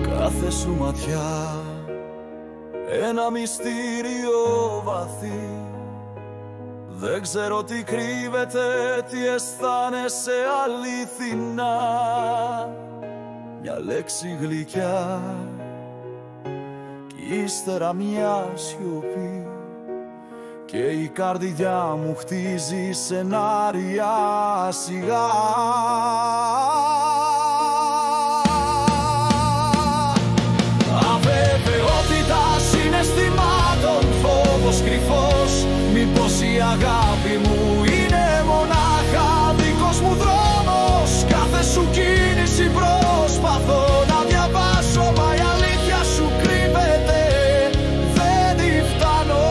Κάθε σου ματιά ένα μυστήριο βαθύ. Δεν ξέρω τι κρύβεται, τι αισθάνεσαι αληθινά. Μια λέξη γλυκιά κι ύστερα μια σιωπή, και η καρδιά μου χτίζει σενάρια σιγά. Αβεβαιότητα συναισθημάτων, φόβος κρυφός. Μήπως η αγάπη μου είναι μονάχα δικός μου δρόμος? Κάθε σου κίνηση προσπαθώ να διαβάσω, μα η αλήθεια σου κρύβεται, δεν τη φτάνω.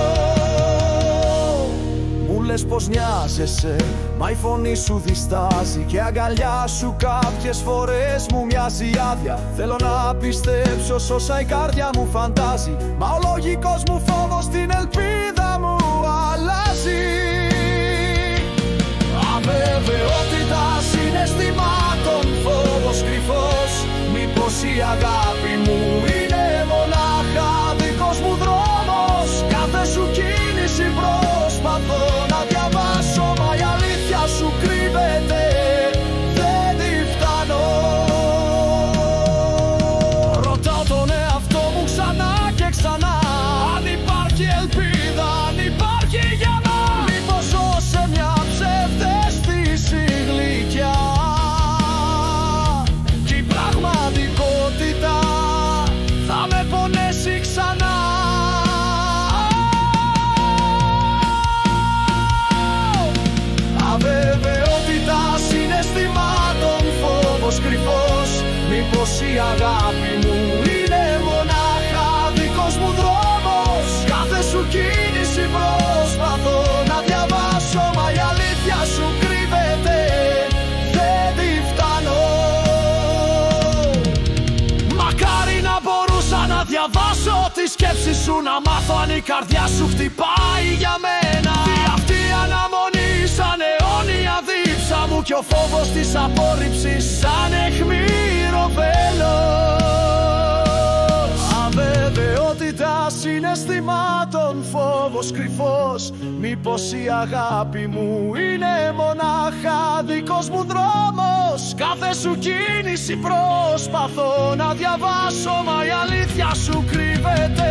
Μου λες πως νοιάζεσαι, μα η φωνή σου διστάζει, και η αγκαλιά σου κάποιες φορές μου μοιάζει άδεια. Θέλω να πιστέψω σ' όσα η καρδιά μου φαντάζει, μα ο λογικός μου φόβος την ελπίδα μου αλλάζει. Αβεβαιότητα συναισθημάτων, φόβος κρυφός. Μήπως η αγάπη μου είναι μονάχα δικός μου δρόμος? Κάθε σου κίνηση προσπαθώ να διαβάσω, μα η αλήθεια σου κρύβεται, δεν τη φτάνω. Ρωτάω τον εαυτό μου ξανά και ξανά, αν υπάρχει ελπίδα, αν υπάρχει για μας. Μήπως ζω σε μια ψευδαίσθηση γλυκιά, κι η πραγματικότητα θα με πονέσει ξανά. Αβεβαιότητα συναισθημάτων, φόβος κρυφός. Μήπως η αγάπη μου είναι μονάχα δικός μου δρόμος? Κάθε σου κίνηση προσπαθώ να διαβάσω, μα η αλήθεια σου κρύβεται, δεν τη φτάνω. Μακάρι να μπορούσα να διαβάσω τη σκέψη σου, να μάθω αν η καρδιά σου χτυπάει για μένα. Τι αυτή η αναμονή σαν αιώνια δίψα μου, κι ο φόβος της απόρριψης σαν αιχμήρο βέλος. Αβεβαιότητα συναισθημάτων, φόβος κρυφός. Μήπως η αγάπη μου είναι μονάχα δικός μου δρόμος? Κάθε σου κίνηση προσπαθώ να διαβάσω, μα η αλήθεια σου κρύβεται,